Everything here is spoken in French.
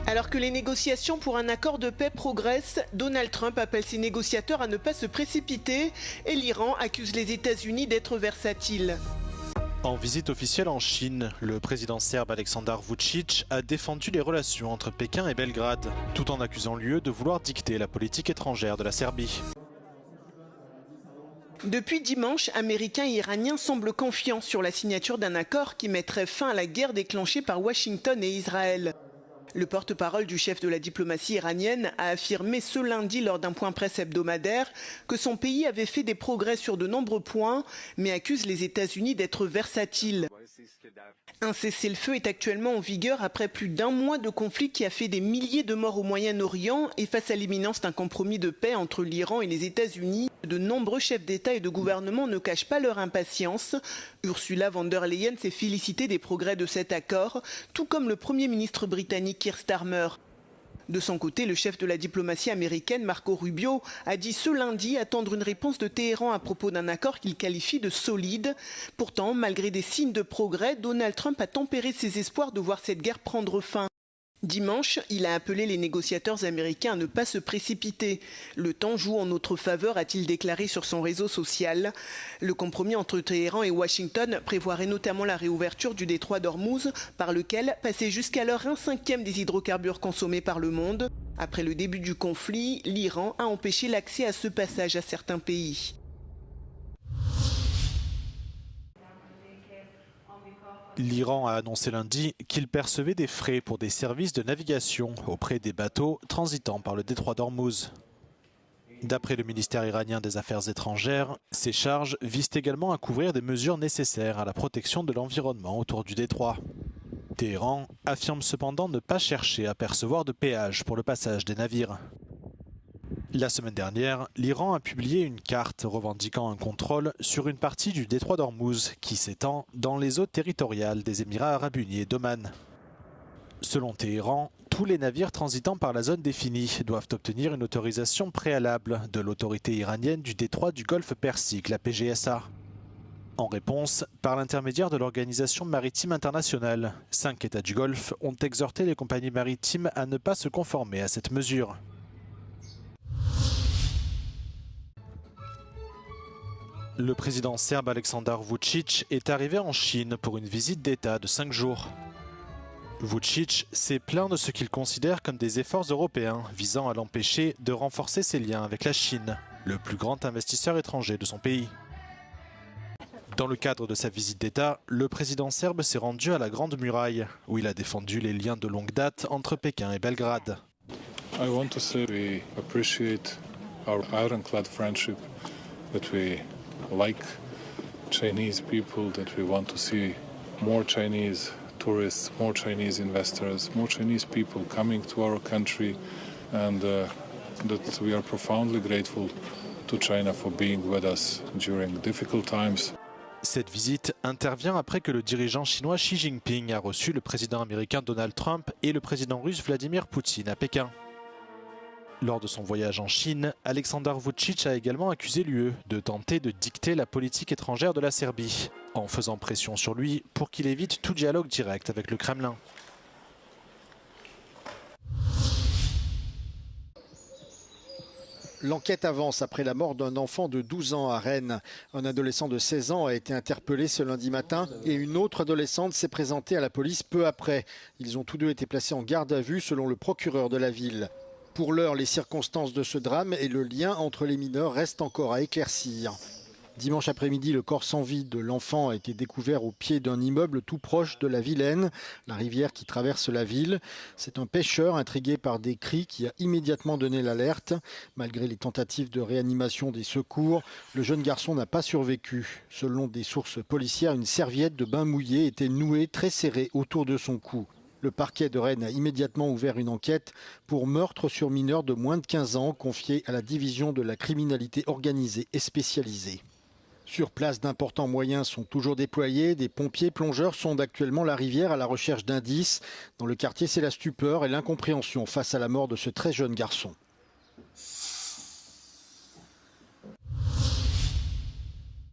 Alors que les négociations pour un accord de paix progressent, Donald Trump appelle ses négociateurs à ne pas se précipiter et l'Iran accuse les États-Unis d'être versatiles. En visite officielle en Chine, le président serbe Aleksandar Vučić a défendu les relations entre Pékin et Belgrade, tout en accusant l'UE de vouloir dicter la politique étrangère de la Serbie. Depuis dimanche, Américains et Iraniens semblent confiants sur la signature d'un accord qui mettrait fin à la guerre déclenchée par Washington et Israël. Le porte-parole du chef de la diplomatie iranienne a affirmé ce lundi lors d'un point presse hebdomadaire que son pays avait fait des progrès sur de nombreux points, mais accuse les États-Unis d'être versatiles. Un cessez-le-feu est actuellement en vigueur après plus d'un mois de conflit qui a fait des milliers de morts au Moyen-Orient et face à l'imminence d'un compromis de paix entre l'Iran et les États-Unis, de nombreux chefs d'État et de gouvernement ne cachent pas leur impatience. Ursula von der Leyen s'est félicitée des progrès de cet accord, tout comme le Premier ministre britannique Keir Starmer. De son côté, le chef de la diplomatie américaine, Marco Rubio, a dit ce lundi attendre une réponse de Téhéran à propos d'un accord qu'il qualifie de solide. Pourtant, malgré des signes de progrès, Donald Trump a tempéré ses espoirs de voir cette guerre prendre fin. Dimanche, il a appelé les négociateurs américains à ne pas se précipiter. Le temps joue en notre faveur, a-t-il déclaré sur son réseau social. Le compromis entre Téhéran et Washington prévoirait notamment la réouverture du détroit d'Ormuz, par lequel passait jusqu'alors 1/5 des hydrocarbures consommés par le monde. Après le début du conflit, l'Iran a empêché l'accès à ce passage à certains pays. L'Iran a annoncé lundi qu'il percevait des frais pour des services de navigation auprès des bateaux transitant par le détroit d'Ormuz. D'après le ministère iranien des Affaires étrangères, ces charges visent également à couvrir des mesures nécessaires à la protection de l'environnement autour du détroit. Téhéran affirme cependant ne pas chercher à percevoir de péage pour le passage des navires. La semaine dernière, l'Iran a publié une carte revendiquant un contrôle sur une partie du détroit d'Ormuz qui s'étend dans les eaux territoriales des Émirats arabes unis et d'Oman. Selon Téhéran, tous les navires transitant par la zone définie doivent obtenir une autorisation préalable de l'autorité iranienne du détroit du Golfe Persique, la PGSA. En réponse, par l'intermédiaire de l'Organisation maritime internationale, 5 États du Golfe ont exhorté les compagnies maritimes à ne pas se conformer à cette mesure. Le président serbe Aleksandar Vučić est arrivé en Chine pour une visite d'État de 5 jours. Vučić s'est plaint de ce qu'il considère comme des efforts européens visant à l'empêcher de renforcer ses liens avec la Chine, le plus grand investisseur étranger de son pays. Dans le cadre de sa visite d'État, le président serbe s'est rendu à la Grande Muraille, où il a défendu les liens de longue date entre Pékin et Belgrade. I want to say we appreciate our ironclad friendship, that we like Chinese people, that we want to see more Chinese tourists, more Chinese investors, more Chinese people coming to our country, and that we are profoundly grateful to China for being with us during difficult times. Cette visite intervient après que le dirigeant chinois Xi Jinping a reçu le président américain Donald Trump et le président russe Vladimir Poutine à Pékin. Lors de son voyage en Chine, Aleksandar Vučić a également accusé l'UE de tenter de dicter la politique étrangère de la Serbie, en faisant pression sur lui pour qu'il évite tout dialogue direct avec le Kremlin. L'enquête avance après la mort d'un enfant de 12 ans à Rennes. Un adolescent de 16 ans a été interpellé ce lundi matin et une autre adolescente s'est présentée à la police peu après. Ils ont tous deux été placés en garde à vue selon le procureur de la ville. Pour l'heure, les circonstances de ce drame et le lien entre les mineurs restent encore à éclaircir. Dimanche après-midi, le corps sans vie de l'enfant a été découvert au pied d'un immeuble tout proche de la Vilaine, la rivière qui traverse la ville. C'est un pêcheur intrigué par des cris qui a immédiatement donné l'alerte. Malgré les tentatives de réanimation des secours, le jeune garçon n'a pas survécu. Selon des sources policières, une serviette de bain mouillé était nouée très serrée autour de son cou. Le parquet de Rennes a immédiatement ouvert une enquête pour meurtre sur mineur de moins de 15 ans confiée à la division de la criminalité organisée et spécialisée. Sur place, d'importants moyens sont toujours déployés. Des pompiers plongeurs sondent actuellement la rivière à la recherche d'indices. Dans le quartier, c'est la stupeur et l'incompréhension face à la mort de ce très jeune garçon.